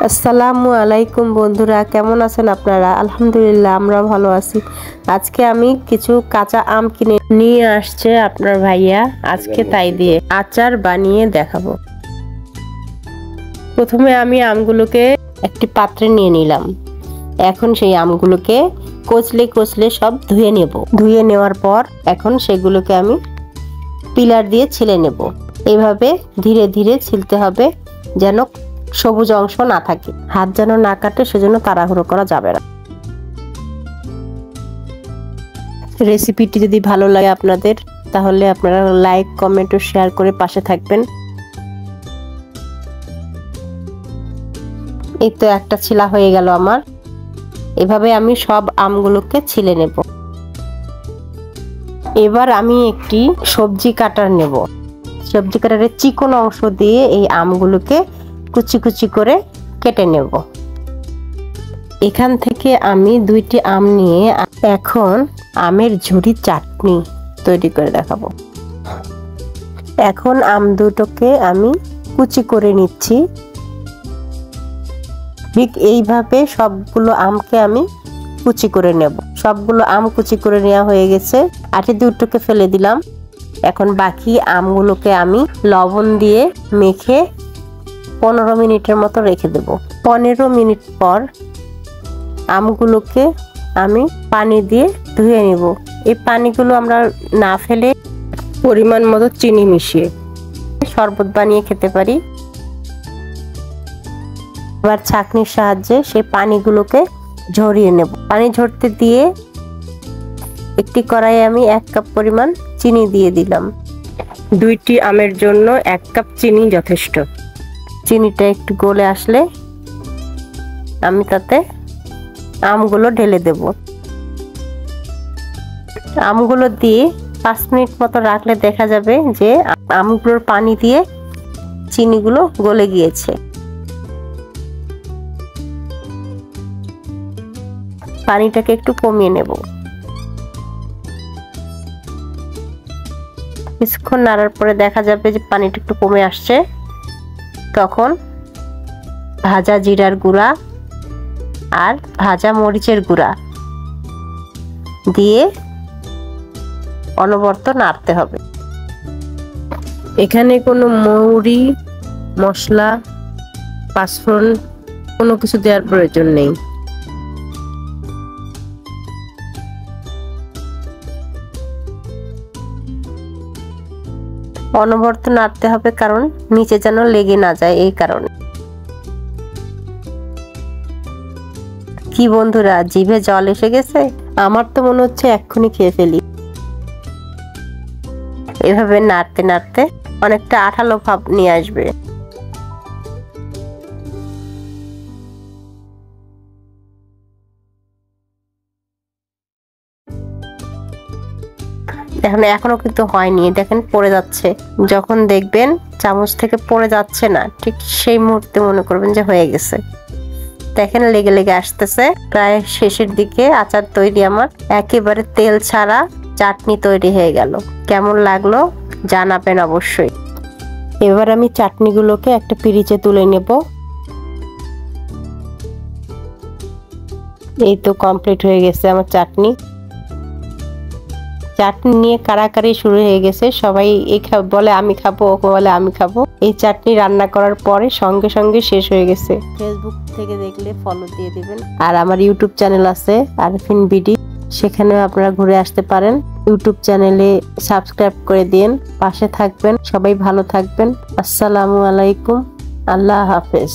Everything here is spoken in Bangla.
আসসালামু আলাইকুম বন্ধুরা, কেমন আছেন আপনারা? আলহামদুলিল্লাহ আমরা ভালো আছি। আজকে আমি কিছু কাঁচা আম কিনে নিয়ে আসছে আপনার ভাইয়া, আজকে তাই দিয়ে আচার বানিয়ে দেখাবো। প্রথমে আমি আমগুলোকে একটি পাত্রে নিয়ে নিলাম। এখন সেই আমগুলোকে কচলে কচলে সব ধুয়ে নেব। ধুয়ে নেওয়ার পর এখন সেগুলোকে আমি পিলার দিয়ে ছিলে নেব। এইভাবে ধীরে ধীরে ছিলতে হবে যেন সবুজ অংশ না থাকে, হাত যেন না কাটে, সেজন্য তাড়াহুড়ো করা যাবে না। রেসিপিটি যদি ভালো লাগে আপনাদের, তাহলে আপনারা লাইক, কমেন্ট ও শেয়ার করে পাশে থাকবেন। এই তো একটা ছিলা হয়ে গেল আমার। এভাবে আমি সব আমগুলোকে ছিলে নেব। এবার আমি একটি সবজি কাটার নেব। সবজি কাটারের চিকন অংশ দিয়ে এই আমগুলোকে কুচি কুচি করে কেটে নেব। এখান থেকে আমি 2টি আম নিয়ে এখন আমের ঝুরি চাটনি তৈরি করে দেখাবো। এখন আম দুটোকে আমি কুচি করে নিচ্ছি। ঠিক এইভাবে সবগুলো আমকে আমি কুচি করে নেব। সবগুলো আম কুচি করে নেওয়া হয়ে গেছে। আটি দুটোকে ফেলে দিলাম। এখন বাকি আমগুলোকে আমি লবণ দিয়ে মেখে 15 মিনিটের মতো রেখে দেব। 15 মিনিট পর আমগুলোকে আমি পানি দিয়ে ধুয়ে নেব। এই পানিগুলো আমরা না ফেলে পরিমাণ মতো চিনি মিশিয়ে শরবত বানিয়ে খেতে পারি। এবার ছাঁকনির সাহায্যে সেই পানিগুলোকে ঝরিয়ে নেব। পানি ঝরতে দিয়ে একটি কড়াইয়ে আমি 1 কাপ পরিমাণ চিনি দিয়ে দিলাম। 2টি আমের জন্য 1 কাপ চিনি যথেষ্ট। চিনিটা একটু গলে আসলে আমি তাতে আমগুলো ঢেলে দেব। আমগুলো দিয়ে 5 মিনিট মতো রাখলে দেখা যাবে যে আমগুলোর পানি দিয়ে চিনিগুলো গলে গিয়েছে। পানিটাকে একটু কমিয়ে নেব। কিছুক্ষণ নাড়ার পরে দেখা যাবে যে পানিটা একটু কমে আসছে। তখন ভাজা জিরার গুঁড়া আর ভাজা মরিচের গুঁড়া দিয়ে অনবরত নাড়তে হবে। এখানে কোনো মৌরি, মশলা, পাঁচফোড়ন কোনো কিছু দেওয়ার প্রয়োজন নেই। অনবরত নাড়তে হবে, কারণ নিচে যেন লেগে না যায়, এই কারণে। কি বন্ধুরা, জিভে জল এসে গেছে? আমার তো মনে হচ্ছে এক্ষুনি খেয়ে ফেলি। এভাবে নাড়তে নাড়তে অনেকটা আঠালো ভাব নিয়ে আসবে। এখনো কিন্তু হয়নি, দেখেন পড়ে যাচ্ছে। যখন দেখবেন চামচ থেকে পড়ে যাচ্ছে না, ঠিক সেই মুহূর্তে মনে করবেন যে হয়ে গেছে। দেখেন লেগে লেগে আসতেছে। প্রায় শেষের দিকে আচার তৈরি আমার। একেবারে তেল ছাড়া চাটনি তৈরি হয়ে গেল। কেমন লাগলো জানাবেন অবশ্যই। এবার আমি চাটনিগুলোকে একটা পিরিচে তুলে নেব। এই তো কমপ্লিট হয়ে গেছে আমার চাটনি। চাটনি নিয়ে কাড়াকাড়ি শুরু হয়ে গেছে। সবাই বলে আমি খাবো, ওকে বলে আমি খাবো। এই চাটনি রান্না করার পরে সঙ্গে সঙ্গে শেষ হয়ে গেছে। ফেসবুক থেকে দেখলে ফলো দিয়ে দিবেন। আর আমার ইউটিউব চ্যানেল আছে আরফিন বিডি, সেখানেও আপনারা ঘুরে আসতে পারেন। ইউটিউব চ্যানেলে সাবস্ক্রাইব করে দিন, পাশে থাকবেন। সবাই ভালো থাকবেন। আসসালামু আলাইকুম, আল্লাহ হাফেজ।